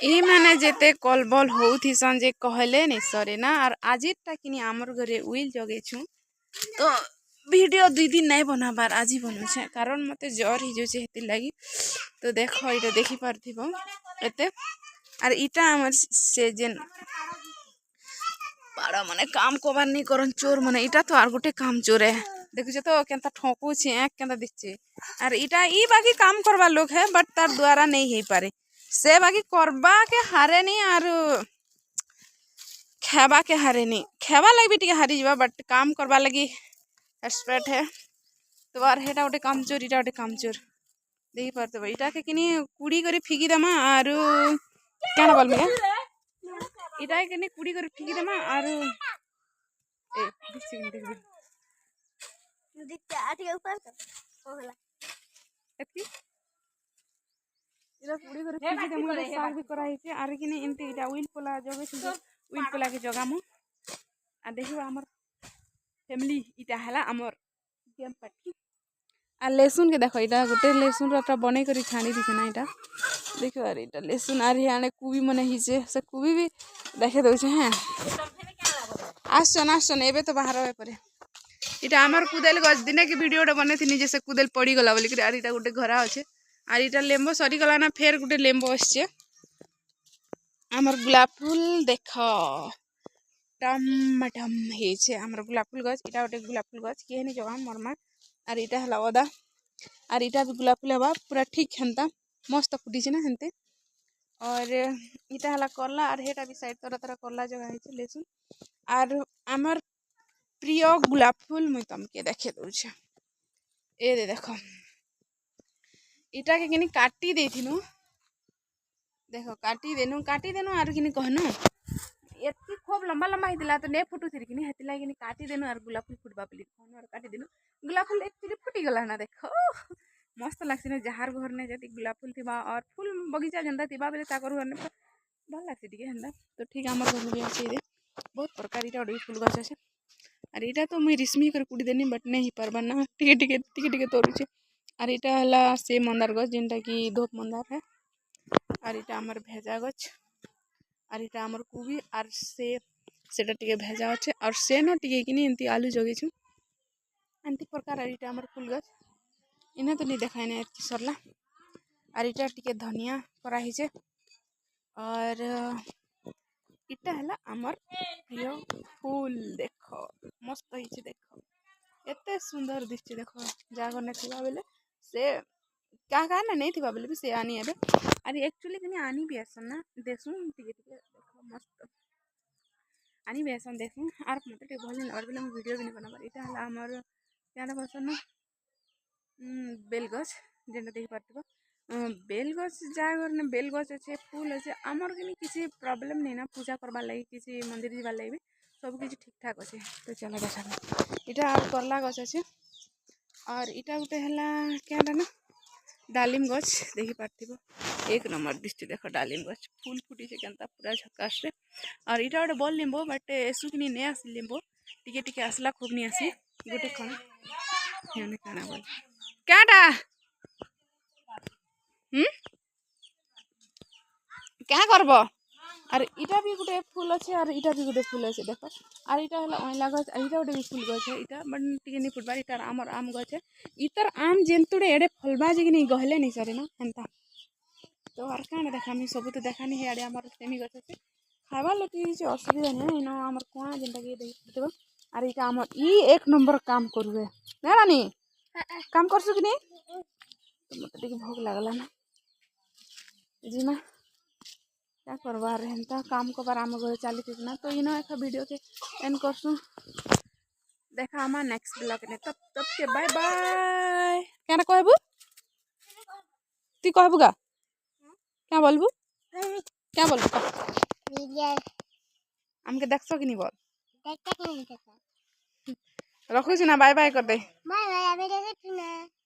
ई माने जेते कलबल होउथिसन जे कहले नि सरे ना और आजिटा किनी आमर घरे उइल जगे छु तो वीडियो 2 दिन नहीं बनाबार आज बनू छे कारण मते जर ही जे हेति लागी तो देखो इटा देखि परथिबो एते और इटा हमर से जेन पाड़ा माने काम कोबार नहीं करन चोर माने इटा तो आर गोटे काम चोर है देखु तो केनता ठोकू छे एक केनता दिखचे और इटा ई बाकी काम करवा लोग है बट तार द्वारा नहीं हे पारे से बाकी करबा के हारे नहीं और खेबा के हारे नहीं खेबा लगी भी टिके हारी जीवा बट काम करवा लगी एक्सपर्ट है तो आर हेटा गोटे काम चोर इटा गोटे काम चोर देखि परतबो इटा के किनी कुड़ी करे फिकी दमा और केना बोल मिया इटा के किनी कुड़ी करे फिकी दमा और ए दिख दिखते आटे ऊपर तो होला एती इरा कुड़ी करे फिकी दमा साग भी कराई छे आर किनी इनते इटा उइल पोला जगे छे उइल पोला के जगामु आ देखिबा हमर फैमिली इटा हला हमर गेम पार्टी आ लेसुन के देखो इटा गोटे लेसुन रटा बने करी छानी दिखे ना इटा देखो अरे इटा लेसुन आर याने कुबी मने हिचे से कुबी भी देखे दउ छे हैं आसन एबे तो बाहर होए परे इटा हमर कुदेल गज दिने के वीडियोटा बने थी जैसे कुदेल पड़ी गला बोली कि आर इटा गोटे घरा अच्छे आर इटा लेम्बो सरी गला ना फेर गोटे लेम्बो आछे हमर गुलाब फूल देखो टमाटम हेछे हमर गुलाब फूल गछ इटा गोटे गुलाब फूल गछ के नहीं जगह मरमा और इटा हला ओदा और इटा भी गुलाब फूल हवा पूरा ठीक हेंता मस्त फुटी ना हेंते और इटा हला करला और हेटा भी साइड तरह तरह करला जगह हेछे लेसुन और हमर प्रिय गुलाब फूल मुई तमके देखे दउछे ए दे देखो इटा के किनी काटी देथिनु देखो काटी देनु और किनी कहनु एति खूब लंबा लंबा हितला तो ने फुटु थिर किनी हेतिला किनी काटी देनु और गुलाब फूल फुटबा पली कहनु और काटी देनु गुलाब फूल एक्चुअली फुटी गला ना देखो मस्त लागसी ने जहार घर ने जति गुलाब फूल थिबा और फूल बगीचा जंदा थिबा बेले ताकर घर ने भल लागसी टिके हंदा तो ठीक हमर घर में भी अछि बहुत प्रकार इटा ओडी फूल गछ अछि और इटा तो मुई रिस्मी कर कुड़ी देनी बट नहीं पारबा ना टिके तोरुचे और इटा हला से मंदार गछ जेनटा कि धूप मंदार है और इटा हमर भेजा गछ और इटा हमर कुबी और सेटा टिके भेजा अच्छे और से न टिके किनी एंती आलू जगे छु एंती प्रकार और इटा हमर फूल गछ इना तो नहीं देखाय ना एति सरला और इटा टिके धनिया करा हिचे और इटा हला हमर प्रिय फूल देखो मस्त हिचे देखो एते सुंदर दिखचे देखो जागर ने थिबा बेले से क्या ना नहीं थिबा बेले भी से आनी एबे अरे एक्चुअली कनी आनी भी आसन ना देसु टिके देखो मस्त आनी भी आसन देसु आर मते टिके भल नहीं बेले हम वीडियो भी नहीं बनाबार इटा हला हमर क्या बसन बेलगछ जेनटा देखि पारथिबो बेलगछ जागर ने बेलगछ अच्छे फूल अच्छे आमर के किसी प्रॉब्लम नहीं ना पूजा करवा लगी किसी मंदिर जीवा लगी सब किसी ठीक ठाक अच्छे तो चलो देखा इटा करला गछ अच्छे और इटा गोटे हला क्या ना डालिम गछ देखि पारथिबो एक नंबर दिसते देखो डालिम गछ फूल फुटी से केनता पूरा झकास रे और इटा गोटे बल लिंबो बट एसुकनी नहीं आसी लिंबो टिके टिके आसला खूब नहीं आसी गोटे कण हेने काना बोल क्याटा क्या करब और इटा भी गोटे फूल अच्छे और इटा भी गोटे फूल अच्छे देख और इटा हला ओइला गछ इटा गोटे भी फूल गछ इटा बट टिके नहीं फुटबार इटार आमर आम गछ इतर आम जेंतुड़े एडे फलबा जे नहीं गहले नहीं सरे ना एंता तो आर काना देखामी सब तो देखानी है आडे आमर सेमी गछ अच्छे खावा लोग किसी असुविधा नहीं इनो आमर कोना जेनटा के देखि देबो और इटा आमर ई एक नंबर काम करूए ना रानी काम करसु कि नहीं तो मत टिके भोग लागला ना जी ना क्या करवा हेन्ता काम को बार आम घर चली थी ना तो इनो एक वीडियो के एंड करसु देखा आमा नेक्स्ट ब्लॉग ने तब के बाय बाय क्या ना कहबू तू कहबू का क्या बोलबू क्या बोलबू हमके देखसो कि नहीं बोल रखु ना बाय बाय कर दे बाय बाय